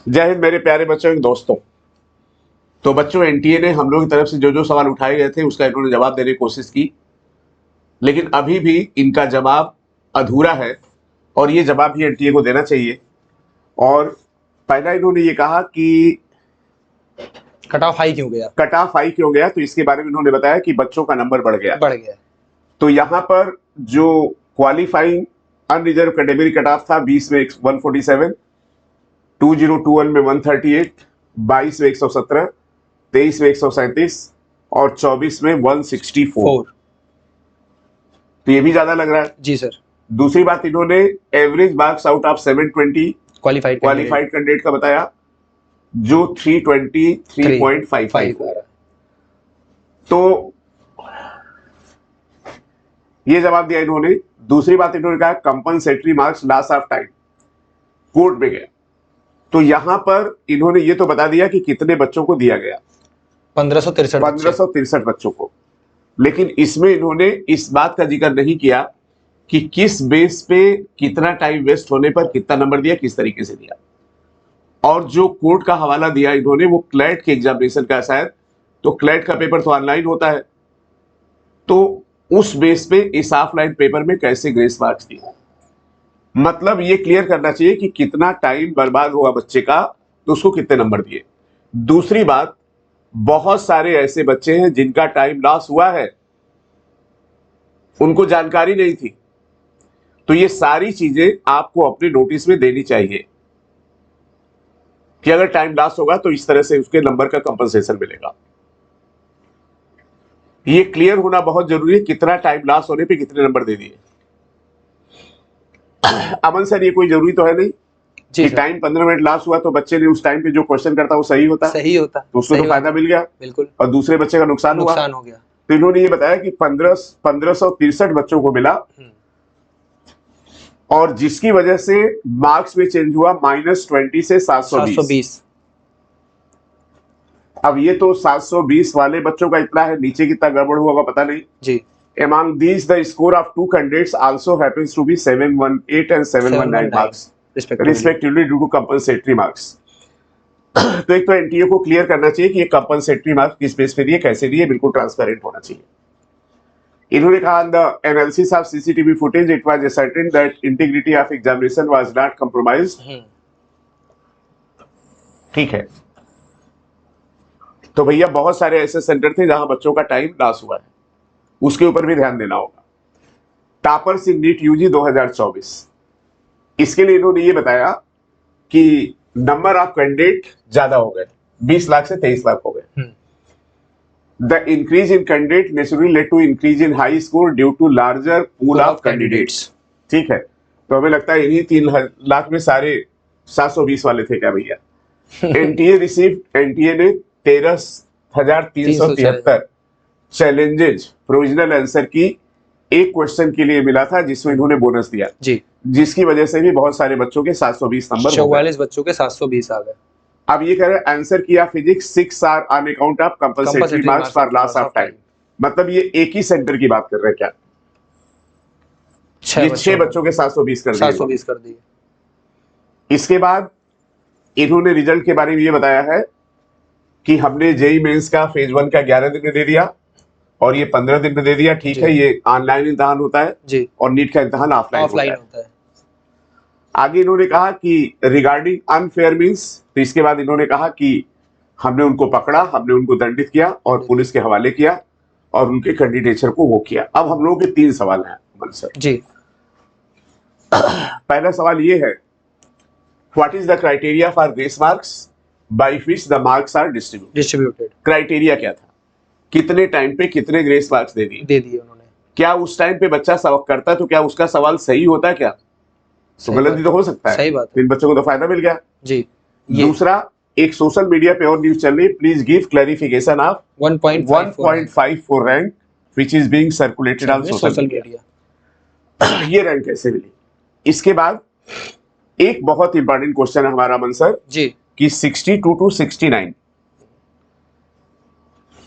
जय हिंद मेरे प्यारे बच्चों एवं दोस्तों। तो बच्चों, एनटीए ने हम लोग की तरफ से जो जो सवाल उठाए गए थे उसका इन्होंने जवाब देने की कोशिश की, लेकिन अभी भी इनका जवाब अधूरा है और ये जवाब भी एनटीए को देना चाहिए। और पहला इन्होंने ये कहा कि कट ऑफ हाई क्यों गया? कट ऑफ हाई क्यों गया, तो इसके बारे में इन्होंने बताया कि बच्चों का नंबर बढ़ गया। तो यहाँ पर जो qualifying unreserved category cut off था 20 में 147, 2021 में 138, 22 में 117, 23 में 137 और 24 में 164। तो ये भी ज्यादा लग रहा है। जी सर। दूसरी बात, इन्होंने average marks out of 720 qualified candidate का बताया, जो 323.55 है। तो ये जवाब दिया इन्होंने। दूसरी बात इन्होंने कहा compensatory marks loss of time court में गया। तो यहां पर इन्होंने ये तो बता दिया कि कितने बच्चों को दिया गया, 1563 बच्चों को, लेकिन इसमें इन्होंने इस बात का जिक्र नहीं किया कि किस बेस पे कितना टाइम वेस्ट होने पर कितना नंबर दिया, किस तरीके से दिया। और जो कोर्ट का हवाला दिया इन्होंने वो क्लैट के एग्जामिनेशन का शायद, तो क्लैट का पेपर तो ऑनलाइन होता है, तो उस बेस पे इस ऑफलाइन पेपर में कैसे ग्रेस मार्क्स दिए। मतलब ये क्लियर करना चाहिए कि कितना टाइम बर्बाद हुआ बच्चे का, तो उसको कितने नंबर दिए। दूसरी बात, बहुत सारे ऐसे बच्चे हैं जिनका टाइम लॉस हुआ है, उनको जानकारी नहीं थी। तो ये सारी चीजें आपको अपने नोटिस में देनी चाहिए कि अगर टाइम लॉस होगा तो इस तरह से उसके नंबर का कंपनसेशन मिलेगा। ये क्लियर होना बहुत जरूरी है, कितना टाइम लॉस होने पे कितने नंबर दे दिए। अमन सर, ये कोई जरूरी तो है नहीं कि टाइम 15 मिनट लॉस हुआ तो बच्चे ने उस टाइम पे जो क्वेश्चन करता वो सही होता तो उसको तो फायदा मिल गया, बिल्कुल, और दूसरे बच्चे का नुकसान हो गया। तो इन्होंने ये बताया कि 1563 बच्चों को मिला, और जिसकी वजह से मार्क्स में चेंज हुआ -20 से 720। अब ये तो 720 वाले बच्चों का इतना है, नीचे कितना गड़बड़ हुआ पता नहीं जी। Among these, the score of two candidates also happens to be 718 and 719 marks, respectively, due to compensatory marks. तो एक तो एनटीए को क्लियर करना चाहिए कि ये कंपनसेटरी मार्क्स किस बेस पे दिए, कैसे दिए, बिल्कुल ट्रांसपेरेंट होना चाहिए। इन्होंने कहा the analysis of CCTV footage it was ascertained that integrity of examination was not compromised. ठीक है, तो भैया बहुत सारे ऐसे सेंटर थे जहां बच्चों का टाइम लॉस हुआ है, उसके ऊपर भी ध्यान देना होगा। टॉपर्स इन नीट यूजी 2024, इसके लिए इन्होंने ये बताया कि नंबर ऑफ कैंडिडेट ज्यादा हो गए, 20 लाख से 23 लाख हो गए। The increase in candidate naturally led to increase in high score due to larger pool of candidates. ठीक है, तो हमें लगता है इन्हीं 3 लाख में सारे 720 वाले थे क्या भैया। एनटीए ने 13,373 चैलेंजेज प्रोविजनल आंसर की एक क्वेश्चन के लिए मिला था, जिसमें इन्होंने बोनस दिया जी, जिसकी वजह से भी बहुत सारे बच्चों के 720 नंबर, 44 बच्चों के 720 आ गए। अब ये कह रहे हैं आंसर किया physics 6 are on account of compulsory marks for loss of time. मतलब ये एक ही सेंटर की बात कर रहे हैं क्या? ये 6 बच्चों के 720 कर दिए। इसके बाद इन्होंने रिजल्ट के बारे में ये बताया है कि हमने जेई मेंस का फेज 1 का 11 दिन में दे दिया और ये 15 दिन में दे दिया। ठीक है, ये ऑनलाइन इम्तिहान होता है जी, और नीट का इम्तिहान ऑफलाइन होता है। आगे इन्होंने कहा कि रिगार्डिंग अनफेयर मींस, तो इसके बाद इन्होंने कहा कि हमने उनको पकड़ा, हमने उनको दंडित किया और पुलिस के हवाले किया और उनके कैंडिडेचर को वो किया। अब हम लोगों के 3 सवाल हैं अमन सर जी। पहला सवाल ये है, what is the criteria for grace marks by which the marks are distributed. Criteria क्या था, कितने टाइम पे कितने ग्रेस मार्क्स दे दिए उन्होंने। क्या उस टाइम पे बच्चा सबक करता तो क्या उसका सवाल सही होता क्या? तो गलती तो हो सकता है, सही बात है। इन बच्चों को तो फायदा मिल गया जी। दूसरा, एक सोशल मीडिया पे और न्यूज चल रही, please give clarification of 1.54 rank which is being circulated on social media. ये रैंक कैसे मिली? इसके बाद एक बहुत इंपॉर्टेंट क्वेश्चन है हमारा अमन सर जी, कि 62 to 69,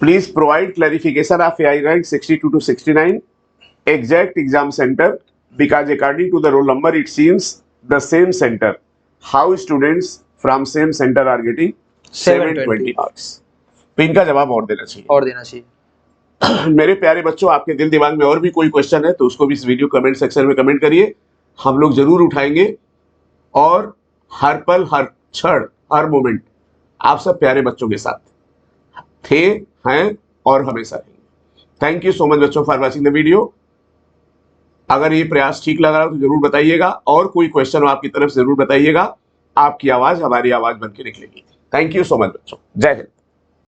please provide clarification of AI rank 62 to 69 exact exam centre, because according to the roll number it seems the same center. How students from same centre are getting 720 marks. तो इनका जवाब और देना चाहिए। मेरे प्यारे बच्चों, आपके दिल दिमाग में और भी कोई क्वेश्चन है तो उसको भी इस वीडियो कमेंट सेक्शन में कमेंट करिए, हम लोग जरूर उठाएंगे। और हर पल, हर क्षण, हर मोमेंट आप सब प्यारे बच्चों के साथ थे, हैं और हमेशा रहेंगे। थैंक यू सो मच बच्चों फॉर वॉचिंग द वीडियो। अगर ये प्रयास ठीक लग रहा हो तो जरूर बताइएगा, और कोई क्वेश्चन हो आपकी तरफ से जरूर बताइएगा। आपकी आवाज हमारी आवाज बन के निकलेगी। थैंक यू सो मच बच्चों, जय हिंद।